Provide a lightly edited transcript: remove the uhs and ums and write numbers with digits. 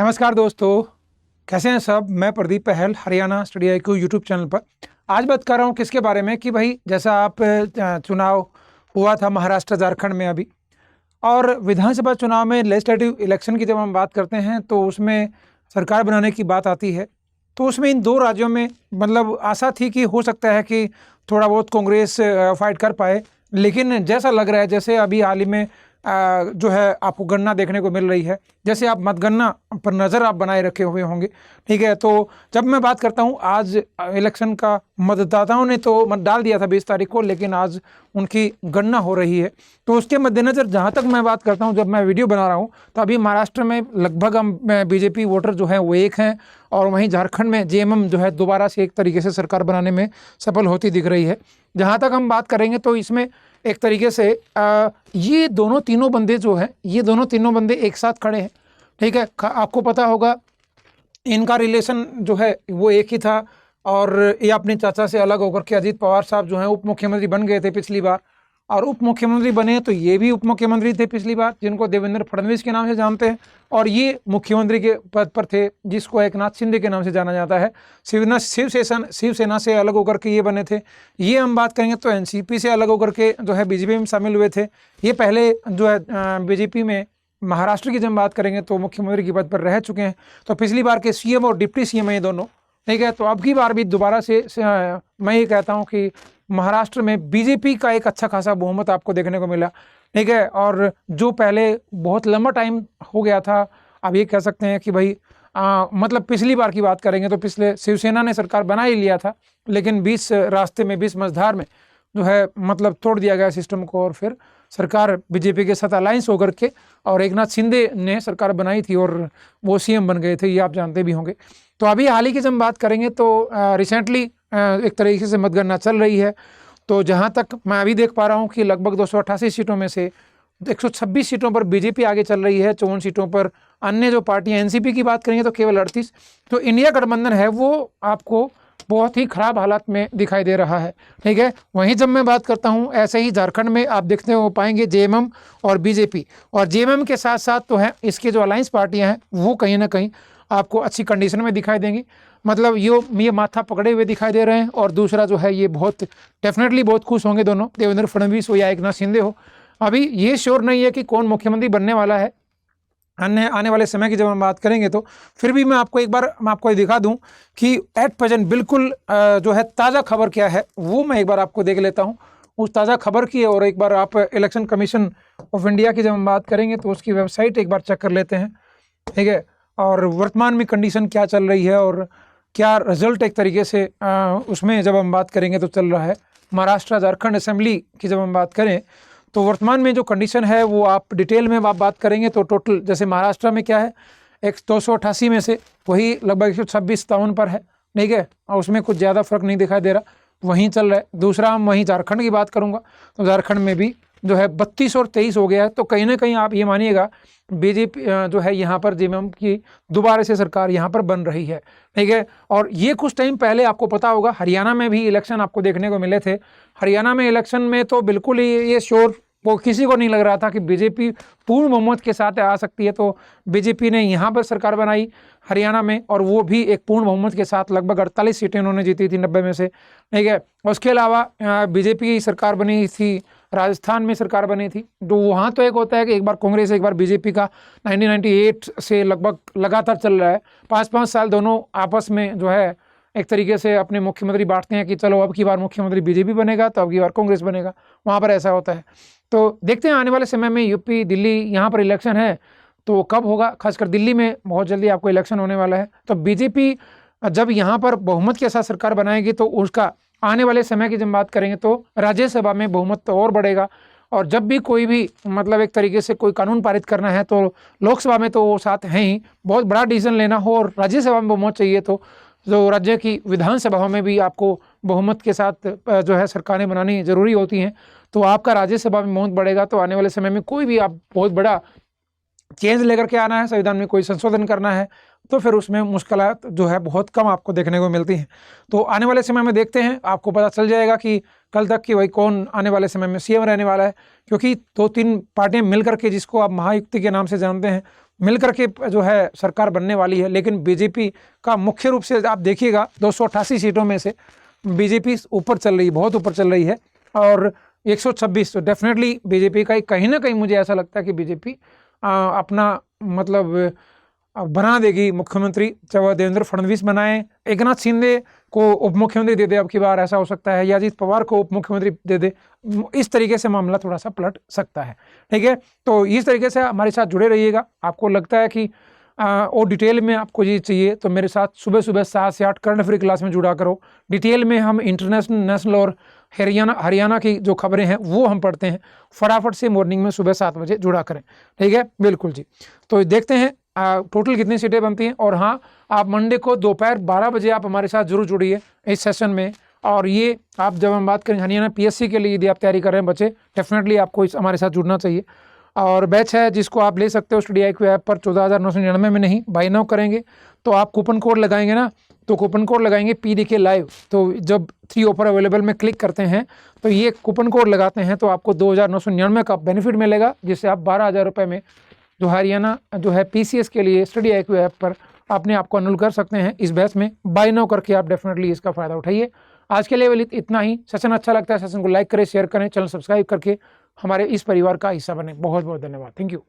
नमस्कार दोस्तों, कैसे हैं सब। मैं प्रदीप पहल, Haryana study IQ YouTube channel पर आज बात कर रहा हूं किसके बारे में कि भाई जैसा आप चुनाव हुआ था महाराष्ट्र झारखंड में अभी, और विधानसभा चुनाव में लेजिस्लेटिव इलेक्शन की जब हम बात करते हैं तो उसमें सरकार बनाने की बात आती है। तो उसमें इन दो राज्यों में मतलब आशा थी कि हो सकता है कि थोड़ा बहुत कांग्रेस फाइट कर पाए, लेकिन जैसा लग रहा है जैसे अभी हाल ही में जो है आपको गणना देखने को मिल रही है, जैसे आप मतगणना पर नज़र आप बनाए रखे हुए होंगे। ठीक है, तो जब मैं बात करता हूं आज इलेक्शन का, मतदाताओं ने तो मत डाल दिया था 20 तारीख को, लेकिन आज उनकी गणना हो रही है। तो उसके मद्देनज़र जहां तक मैं बात करता हूं, जब मैं वीडियो बना रहा हूं तो अभी महाराष्ट्र में लगभग हम BJP वोटर जो हैं वो 1 हैं, और वहीं झारखंड में JMM जो है दोबारा से एक तरीके से सरकार बनाने में सफल होती दिख रही है। जहाँ तक हम बात करेंगे तो इसमें एक तरीके से ये दोनों तीनों बंदे जो हैं, ये दोनों तीनों बंदे एक साथ खड़े हैं। ठीक है, आपको पता होगा इनका रिलेशन जो है वो एक ही था, और ये अपने चाचा से अलग होकर के अजीत पवार साहब जो हैं उप मुख्यमंत्री बन गए थे पिछली बार, और उप मुख्यमंत्री बने तो ये भी उप मुख्यमंत्री थे पिछली बार, जिनको देवेंद्र फडणवीस के नाम से जानते हैं, और ये मुख्यमंत्री के पद पर थे जिसको एकनाथ शिंदे के नाम से जाना जाता है। शिवसेना से अलग होकर के ये बने थे। ये हम बात करेंगे तो NCP से अलग होकर के जो है BJP में शामिल हुए थे। ये पहले जो है BJP में महाराष्ट्र की जब बात करेंगे तो मुख्यमंत्री के पद पर रह चुके हैं। तो पिछली बार के CM और डिप्टी CM है ये दोनों। ठीक है, तो अब की बार भी दोबारा से मैं ये कहता हूँ कि महाराष्ट्र में BJP का एक अच्छा खासा बहुमत आपको देखने को मिला। ठीक है, और जो पहले बहुत लंबा टाइम हो गया था, अब ये कह सकते हैं कि भाई मतलब पिछली बार की बात करेंगे तो पिछले शिवसेना ने सरकार बना ही लिया था, लेकिन 20 रास्ते में 20 मझधार में जो है मतलब तोड़ दिया गया सिस्टम को, और फिर सरकार BJP के साथ अलायंस होकर के और एकनाथ शिंदे ने सरकार बनाई थी और वो CM बन गए थे, ये आप जानते भी होंगे। तो अभी हाल ही की जब बात करेंगे तो रिसेंटली एक तरीके से मतगणना चल रही है। तो जहाँ तक मैं अभी देख पा रहा हूँ कि लगभग 288 सीटों में से 126 सीटों पर BJP आगे चल रही है, 54 सीटों पर अन्य जो पार्टियां, NCP की बात करेंगे तो केवल 38। तो इंडिया गठबंधन है वो आपको बहुत ही खराब हालात में दिखाई दे रहा है। ठीक है, वहीं जब मैं बात करता हूं ऐसे ही झारखंड में आप देखते हो पाएंगे JMM और BJP, और JMM के साथ साथ तो है इसके जो अलायंस पार्टियां हैं वो कहीं ना कहीं आपको अच्छी कंडीशन में दिखाई देंगी। मतलब ये माथा पकड़े हुए दिखाई दे रहे हैं, और दूसरा जो है ये बहुत डेफिनेटली बहुत खुश होंगे दोनों, देवेंद्र फडणवीस हो या एकनाथ शिंदे हो। अभी ये श्योर नहीं है कि कौन मुख्यमंत्री बनने वाला है आने वाले समय की जब हम बात करेंगे, तो फिर भी मैं आपको दिखा दूं कि एट प्रेजेंट बिल्कुल जो है ताज़ा खबर क्या है वो मैं एक बार आपको देख लेता हूं उस ताज़ा खबर की। और एक बार आप इलेक्शन कमीशन ऑफ इंडिया की जब हम बात करेंगे तो उसकी वेबसाइट एक बार चेक कर लेते हैं। ठीक है, और वर्तमान में कंडीशन क्या चल रही है और क्या रिजल्ट एक तरीके से उसमें जब हम बात करेंगे तो चल रहा है। महाराष्ट्र झारखंड असेंबली की जब हम बात करें तो वर्तमान में जो कंडीशन है वो आप डिटेल में आप बात करेंगे तो टोटल जैसे महाराष्ट्र में क्या है 288 में से वही लगभग 126-57 पर है। ठीक है, और उसमें कुछ ज़्यादा फर्क नहीं दिखाई दे रहा, वहीं चल रहा है। दूसरा हम वहीं झारखंड की बात करूँगा तो झारखंड में भी जो है 32 और 23 हो गया है। तो कहीं ना कहीं आप ये मानिएगा BJP जो है यहाँ पर JMM की दोबारा से सरकार यहाँ पर बन रही है। ठीक है, और ये कुछ टाइम पहले आपको पता होगा हरियाणा में भी इलेक्शन आपको देखने को मिले थे। हरियाणा में इलेक्शन में तो बिल्कुल ही ये श्योर वो किसी को नहीं लग रहा था कि BJP पूर्ण बहुमत के साथ आ सकती है। तो BJP ने यहाँ पर सरकार बनाई हरियाणा में, और वो भी एक पूर्ण बहुमत के साथ, लगभग 48 सीटें उन्होंने जीती थी 90 में से। ठीक है, उसके अलावा BJP की सरकार बनी थी, राजस्थान में सरकार बनी थी। तो वहाँ तो एक होता है कि एक बार कांग्रेस एक बार BJP का 1998 से लगभग लगातार चल रहा है, 5-5 साल दोनों आपस में जो है एक तरीके से अपने मुख्यमंत्री बांटते हैं कि चलो अब की बार मुख्यमंत्री BJP बनेगा तो अब की बार कांग्रेस बनेगा, वहाँ पर ऐसा होता है। तो देखते हैं आने वाले समय में UP दिल्ली यहाँ पर इलेक्शन है तो कब होगा, खासकर दिल्ली में बहुत जल्दी आपको इलेक्शन होने वाला है। तो BJP जब यहाँ पर बहुमत के साथ सरकार बनाएगी तो उसका आने वाले समय की जब बात करेंगे तो राज्यसभा में बहुमत तो और बढ़ेगा, और जब भी कोई भी मतलब एक तरीके से कोई कानून पारित करना है तो लोकसभा में तो वो साथ हैं ही, बहुत बड़ा डिसीजन लेना हो और राज्यसभा में बहुमत चाहिए तो जो राज्य की विधानसभा में भी आपको बहुमत के साथ जो है सरकारें बनानी ज़रूरी होती हैं। तो आपका राज्यसभा में बहुमत बढ़ेगा तो आने वाले समय में कोई भी आप बहुत बड़ा चेंज लेकर के आना है, संविधान में कोई संशोधन करना है, तो फिर उसमें मुश्किलात जो है बहुत कम आपको देखने को मिलती हैं। तो आने वाले समय में देखते हैं, आपको पता चल जाएगा कि कल तक कि भाई कौन आने वाले समय में CM रहने वाला है, क्योंकि 2-3 पार्टियां मिलकर के जिसको आप महायुक्ति के नाम से जानते हैं मिल करके जो है सरकार बनने वाली है। लेकिन बीजेपी का मुख्य रूप से आप देखिएगा 288 सीटों में से बीजेपी ऊपर चल रही है, बहुत ऊपर चल रही है। और 126 तो डेफिनेटली बीजेपी का कहीं ना कहीं मुझे ऐसा लगता है कि बीजेपी अपना मतलब बना देगी मुख्यमंत्री, चाहे वह देवेंद्र फडणवीस बनाए, एकनाथ शिंदे को उप मुख्यमंत्री दे दे अब की बार, ऐसा हो सकता है, या अजीत पवार को उप मुख्यमंत्री दे दे। इस तरीके से मामला थोड़ा सा पलट सकता है। ठीक है, तो इस तरीके से हमारे साथ जुड़े रहिएगा। आपको लगता है कि और डिटेल में आपको ये चाहिए तो मेरे साथ सुबह सुबह 7 से 8 करंट अफेयर क्लास में जुड़ा करो। डिटेल में हम इंटरनेशनल, नेशनल और हरियाणा की जो खबरें हैं वो हम पढ़ते हैं। फटाफट से मॉर्निंग में सुबह 7 बजे जुड़ा करें। ठीक है, बिल्कुल जी। तो देखते हैं टोटल कितनी सीटें बनती हैं। और हाँ, आप मंडे को दोपहर 12 बजे आप हमारे साथ जरूर जुड़िए इस सेशन में। और ये आप जब हम बात करें हरियाणा पीएससी के लिए, यदि आप तैयारी कर रहे हैं बच्चे, डेफिनेटली आपको हमारे साथ जुड़ना चाहिए। और बैच है जिसको आप ले सकते हो स्टडी IQ ऐप पर 14,999 में। नहीं, बाई नाउ करेंगे तो आप कूपन कोड लगाएंगे ना, तो कूपन कोड लगाएंगे PDK लाइव। तो जब 3 ऑफर अवेलेबल में क्लिक करते हैं तो ये कूपन कोड लगाते हैं तो आपको 2,999 का बेनिफिट मिलेगा, जिससे आप 12,000 रुपये में जो हरियाणा जो है PCS के लिए स्टडी IQ ऐप पर अपने आप को एनरोल कर सकते हैं। इस बैच में बाय नाउ करके आप डेफिनेटली इसका फायदा उठाइए। आज के लिए इतना ही। सेशन अच्छा लगता है सेशन को लाइक करें, शेयर करें, चैनल सब्सक्राइब करके हमारे इस परिवार का हिस्सा बने। बहुत बहुत धन्यवाद। Thank you.